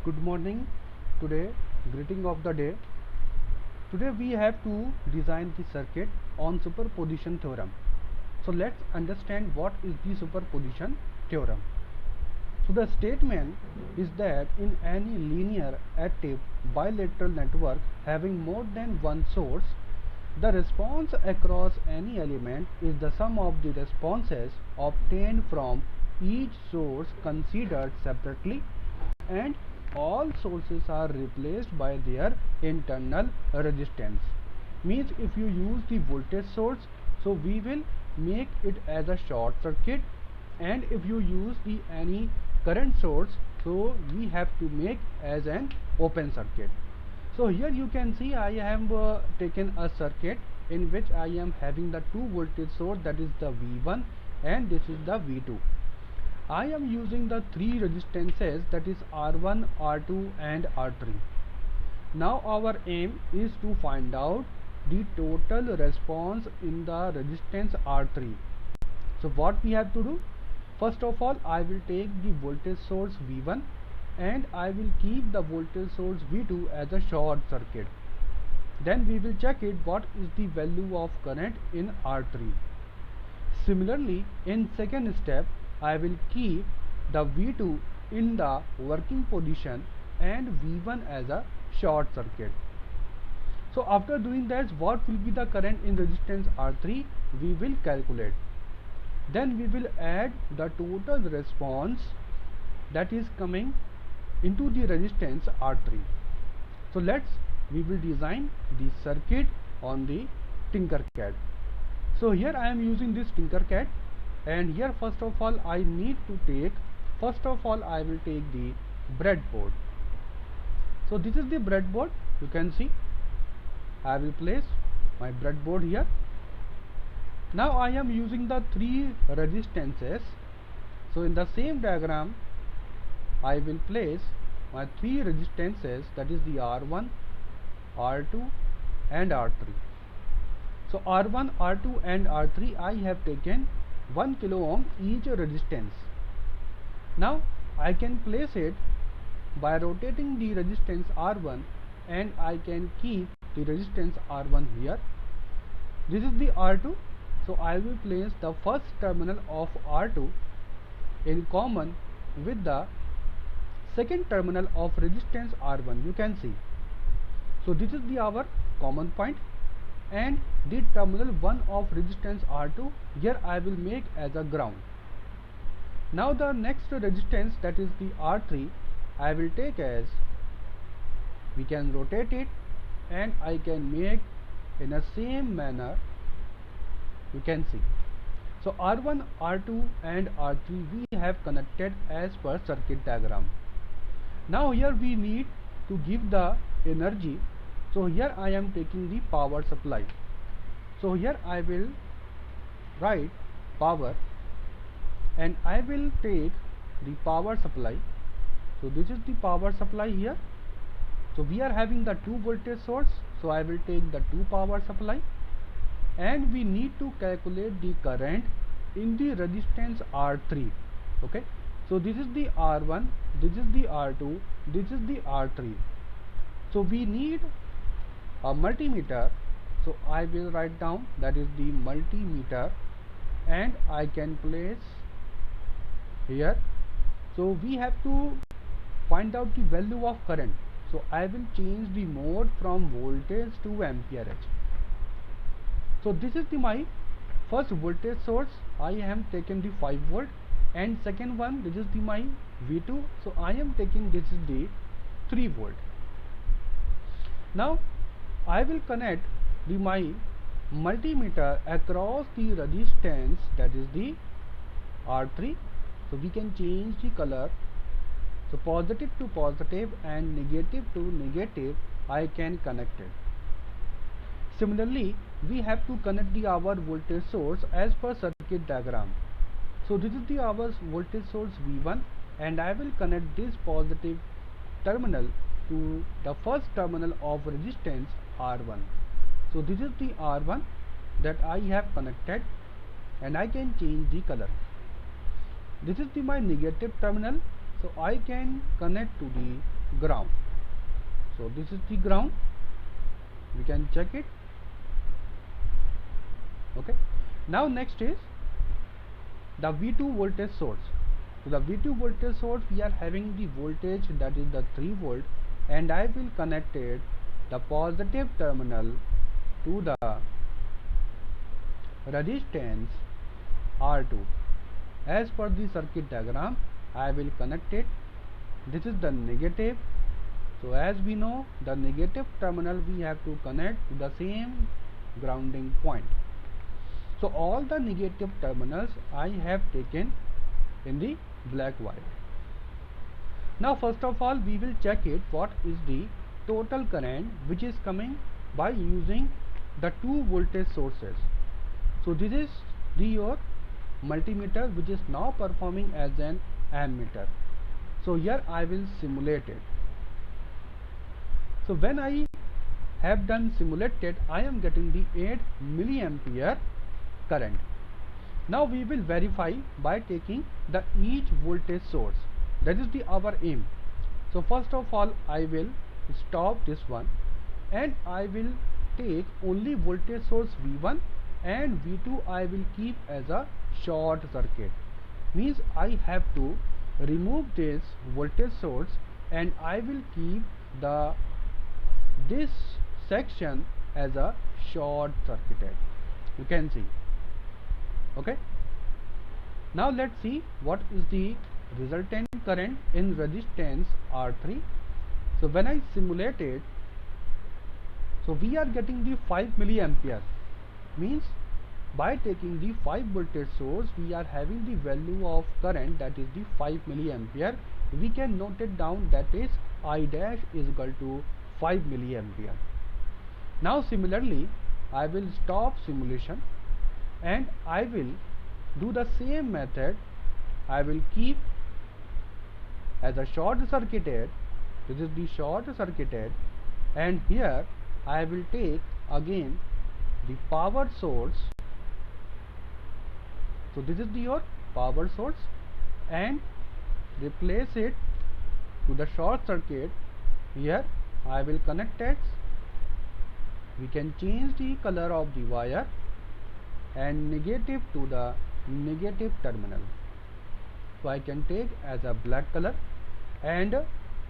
Good morning. Today, greeting of the day. Today we have to design the circuit on superposition theorem. So let's understand what is the superposition theorem. So the statement is that in any linear active bilateral network having more than one source, the response across any element is the sum of the responses obtained from each source considered separately, and all sources are replaced by their internal resistance. Means if you use the voltage source, so we will make it as a short circuit, and if you use the any current source, so we have to make as an open circuit. So here you can see I have taken a circuit in which I am having the two voltage source, that is the V1 and this is the V2. I am using the three resistances, that is R1, R2 and R3. Now our aim is to find out the total response in the resistance R3. So what we have to do? First of all, I will take the voltage source V1 and I will keep the voltage source V2 as a short circuit. Then we will check it what is the value of current in R3. Similarly, in second step, I will keep the V2 in the working position and V1 as a short circuit. So after doing that, what will be the current in resistance R3? We will calculate. Then we will add the total response that is coming into the resistance R3. So we will design the circuit on the Tinkercad. So here I am using this Tinkercad, and here first of all I will take the breadboard. So this is the breadboard. You can see I will place my breadboard here. Now I am using the three resistances. So in the same diagram I will place my three resistances, that is the R1, R2 and R3. So R1, R2 and R3 I have taken 1 kilo ohm each resistance. Now I can place it by rotating the resistance R1, and I can keep the resistance R1 here. This is the R2. So I will place the first terminal of R2 in common with the second terminal of resistance R1. You can see. So this is our common point, and the terminal 1 of resistance R2 here I will make as a ground. Now the next resistance, that is the R3, I will take as, we can rotate it and I can make in a same manner. You can see. So R1, R2 and R3 we have connected as per circuit diagram. Now here we need to give the energy. So here I am taking the power supply. So here I will write power and I will take the power supply. So this is the power supply here. So we are having the two voltage source. So I will take the two power supply, and we need to calculate the current in the resistance R3. Okay. So this is the R1, this is the R2, this is the R3. So we need a multimeter. So I will write down, that is the multimeter, and I can place here. So we have to find out the value of current. So I will change the mode from voltage to amperage. So this is my first voltage source. I have taken the 5 volt, and second one, this is my V2. So I am taking, this is the 3 volt. Now I will connect my multimeter across the resistance, that is the R3. So we can change the color. So positive to positive and negative to negative I can connect it. Similarly, we have to connect our voltage source as per circuit diagram. So this is our voltage source V1, and I will connect this positive terminal to the first terminal of resistance R1. So this is the R1 that I have connected, and I can change the color. This is my negative terminal. So I can connect to the ground. So this is the ground, we can check it. Okay, now next is the V2 voltage source. So the V2 voltage source, we are having the voltage that is the 3 volt, and I will connect it the positive terminal to the resistance R2. As per the circuit diagram, I will connect it. This is the negative. So as we know, the negative terminal we have to connect to the same grounding point. So all the negative terminals I have taken in the black wire. Now first of all, we will check it what is the total current which is coming by using the two voltage sources. So this is your multimeter which is now performing as an ammeter. So here I will simulate it. So when I have done simulated, I am getting the 8 milliampere current. Now we will verify by taking the each voltage source. That is our aim. So first of all, I will stop this one and I will take only voltage source V1, and V2 I will keep as a short circuit. Means I have to remove this voltage source and I will keep this section as a short circuited. You can see. Okay, now let's see what is the resultant current in resistance R3. So when I simulate it, so we are getting the 5 milliampere. Means by taking the 5 voltage source, we are having the value of current that is the 5 milliampere. We can note it down, that is I dash is equal to 5 milliampere. Now similarly, I will stop simulation and I will do the same method. I will keep as a short circuited. This is the short circuited, and here I will take again the power source. So this is your power source and replace it to the short circuit. Here I will connect it. We can change the color of the wire and negative to the negative terminal. So I can take as a black color, and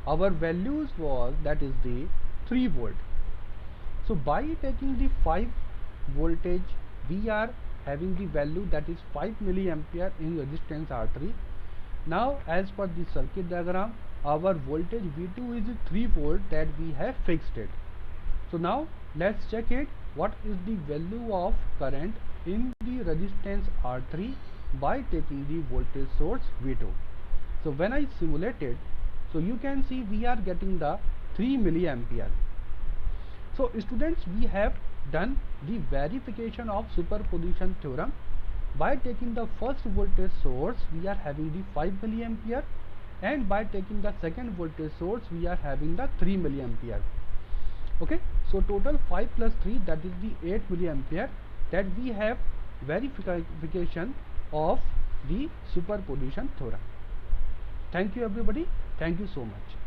our values was that is the 3 volt. So by taking the 5 voltage, we are having the value that is 5 milliampere in resistance R3. Now as per the circuit diagram, our voltage V2 is 3 volt that we have fixed it. So now let's check it what is the value of current in the resistance R3 by taking the voltage source V2. So when I simulate it, so you can see we are getting the 3 milliampere. So students, we have done the verification of superposition theorem. By taking the first voltage source, we are having the 5 milliampere, and by taking the second voltage source, we are having the 3 milliampere. Okay, so total 5 plus 3, that is the 8 milliampere that we have verification of the superposition theorem. Thank you everybody. Thank you so much.